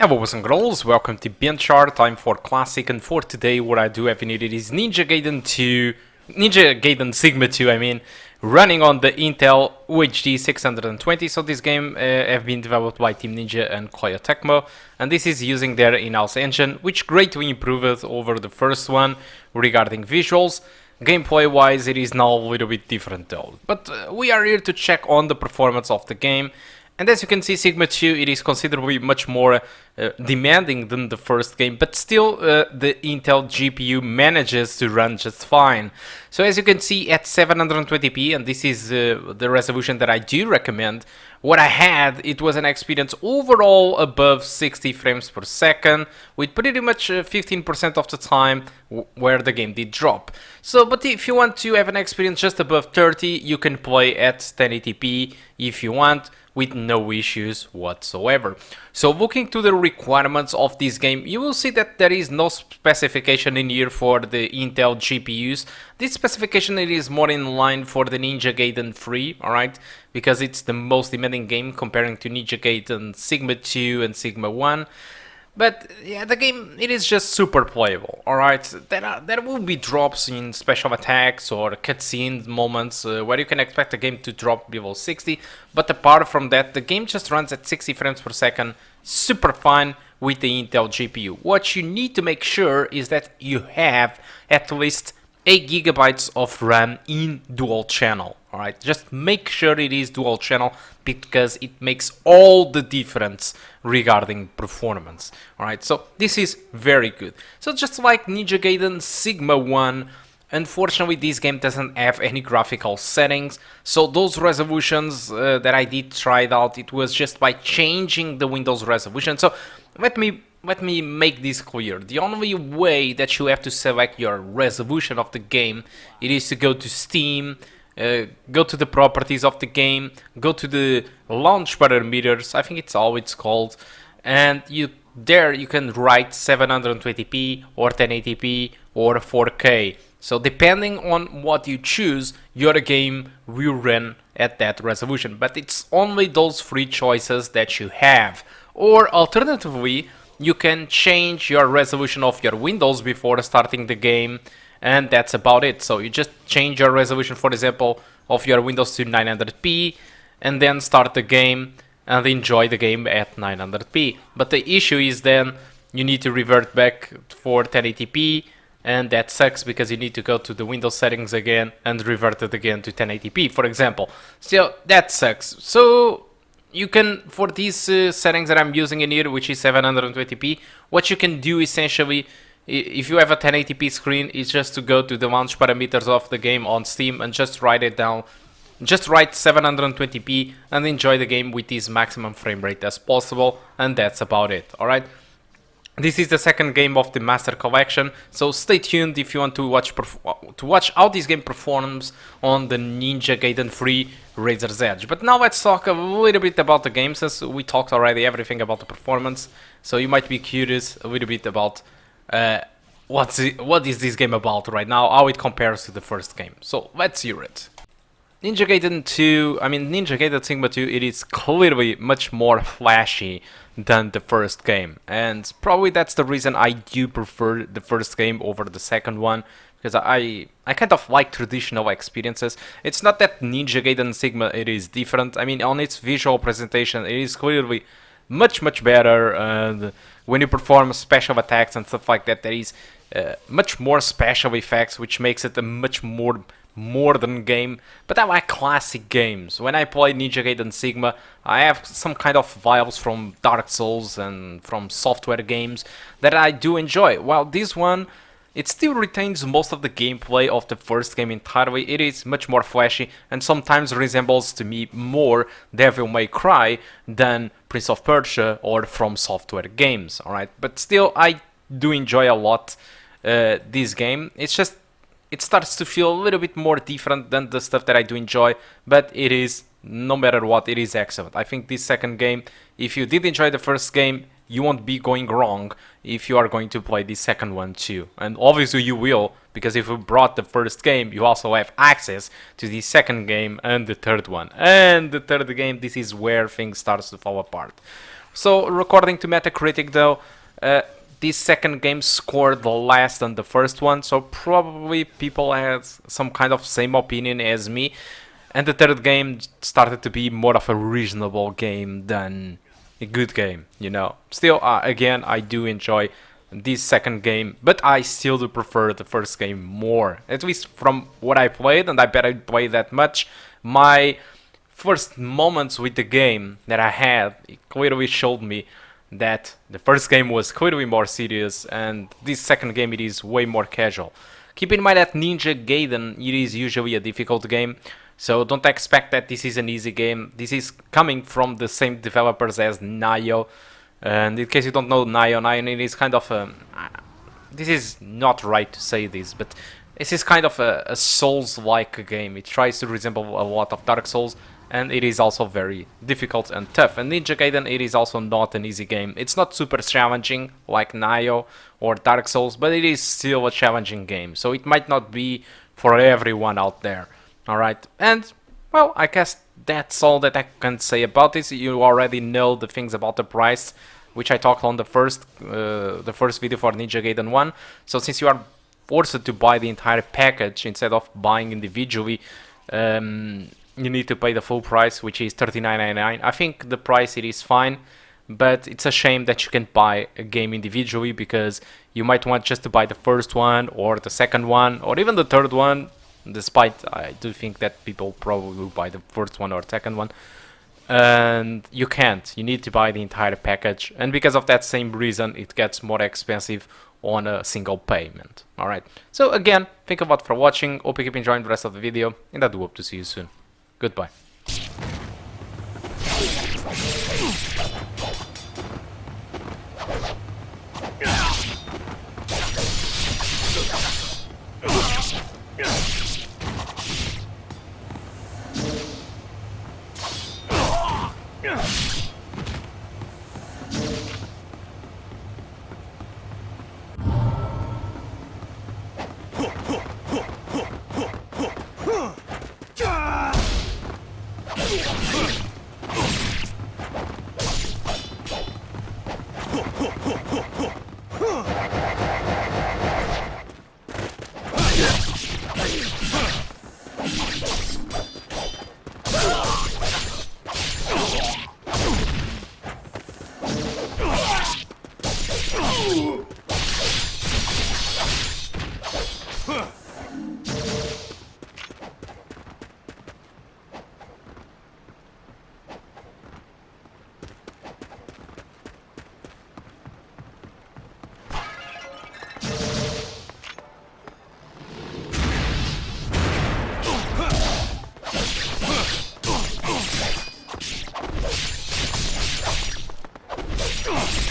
Hello boys and girls, welcome to BenchART. Time for Classic, and for today what I do have needed is Ninja Gaiden Sigma 2, running on the Intel UHD 620. So this game have been developed by Team Ninja and Koei Tecmo, and this is using their in-house engine, which greatly improved over the first one regarding visuals. Gameplay wise it is now a little bit different though, but we are here to check on the performance of the game. And as you can see, Sigma 2, it is considerably much more demanding than the first game, but still the Intel GPU manages to run just fine. So as you can see at 720p, and this is the resolution that I do recommend, what I had, it was an experience overall above 60 frames per second, with pretty much 15% of the time where the game did drop. So, but if you want to have an experience just above 30, you can play at 1080p if you want, with no issues whatsoever. So looking to the requirements of this game, you will see that there is no specification in here for the Intel GPUs. This specification it is more in line for the Ninja Gaiden 3, alright, because it's the most demanding game comparing to Ninja Gaiden Sigma 2 and Sigma 1. But yeah, the game, it is just super playable, alright? There will be drops in special attacks or cutscene moments where you can expect the game to drop below 60, but apart from that, the game just runs at 60 frames per second, super fine with the Intel GPU. What you need to make sure is that you have at least 8 GB of RAM in dual channel, alright? Just make sure it is dual channel because it makes all the difference regarding performance, alright? So this is very good. So just like Ninja Gaiden Sigma 1, unfortunately this game doesn't have any graphical settings, so those resolutions that I did try it out, it was just by changing the Windows resolution. So let me make this clear. The only way that you have to select your resolution of the game, it is to go to Steam, go to the properties of the game, go to the launch parameters, I think it's all it's called, and there you can write 720p or 1080p or 4K. So depending on what you choose, your game will run at that resolution, but it's only those three choices that you have. Or alternatively, you can change your resolution of your Windows before starting the game, and that's about it. So you just change your resolution, for example, of your Windows to 900p, and then start the game and enjoy the game at 900p. But the issue is then you need to revert back for 1080p, and that sucks because you need to go to the Windows settings again and revert it again to 1080p, for example. So that sucks. So you can, for these settings that I'm using in here, which is 720p, what you can do essentially, if you have a 1080p screen, is just to go to the launch parameters of the game on Steam and just write it down. Just write 720p and enjoy the game with this maximum frame rate as possible, and that's about it, alright? This is the second game of the Master Collection, so stay tuned if you want to watch how this game performs on the Ninja Gaiden 3 Razor's Edge. But now let's talk a little bit about the game, since we talked already everything about the performance. So you might be curious a little bit about what is this game about right now, how it compares to the first game. So let's hear it. Ninja Gaiden Sigma 2, it is clearly much more flashy than the first game, and probably that's the reason I do prefer the first game over the second one, because I kind of like traditional experiences. It's not that Ninja Gaiden Sigma it is different. I mean, on its visual presentation it is clearly much better, and when you perform special attacks and stuff like that, there is much more special effects, which makes it a much more modern game. But I like classic games. When I play Ninja Gaiden Sigma, I have some kind of vibes from Dark Souls and from software games that I do enjoy, while this one, it still retains most of the gameplay of the first game entirely. It is much more flashy and sometimes resembles to me more Devil May Cry than Prince of Persia or From Software games, alright? But still, I do enjoy a lot this game. It's just, it starts to feel a little bit more different than the stuff that I do enjoy, but it is, no matter what, it is excellent. I think this second game, if you did enjoy the first game, you won't be going wrong if you are going to play the second one too. And obviously you will, because if you brought the first game, you also have access to the second game and the third one. And the third game, this is where things starts to fall apart. So according to Metacritic though, this second game scored less than the first one, so probably people had some kind of same opinion as me, and the third game started to be more of a reasonable game than a good game, you know. Still, again, I do enjoy this second game, but I still do prefer the first game more, at least from what I played, and I bet I played that much. My first moments with the game that I had, it clearly showed me that the first game was clearly more serious, and this second game it is way more casual. Keep in mind that Ninja Gaiden, it is usually a difficult game, so don't expect that this is an easy game. This is coming from the same developers as Nioh. And in case you don't know Nioh it is kind of a... this is not right to say this, but this is kind of a Souls-like game. It tries to resemble a lot of Dark Souls, and it is also very difficult and tough. And Ninja Gaiden, it is also not an easy game. It's not super challenging like Nioh or Dark Souls, but it is still a challenging game. So it might not be for everyone out there. Alright, and well, I guess that's all that I can say about this. You already know the things about the price, which I talked on the first video for Ninja Gaiden 1. So since you are forced to buy the entire package instead of buying individually, you need to pay the full price, which is $39.99. I think the price it is fine, but it's a shame that you can't buy a game individually, because you might want just to buy the first one or the second one or even the third one. Despite I do think that people probably will buy the first one or second one, and you can't. You need to buy the entire package, and because of that same reason it gets more expensive on a single payment. Alright, so again, thank you a lot for watching. Hope you keep enjoying the rest of the video, and I do hope to see you soon. Goodbye. Ugh!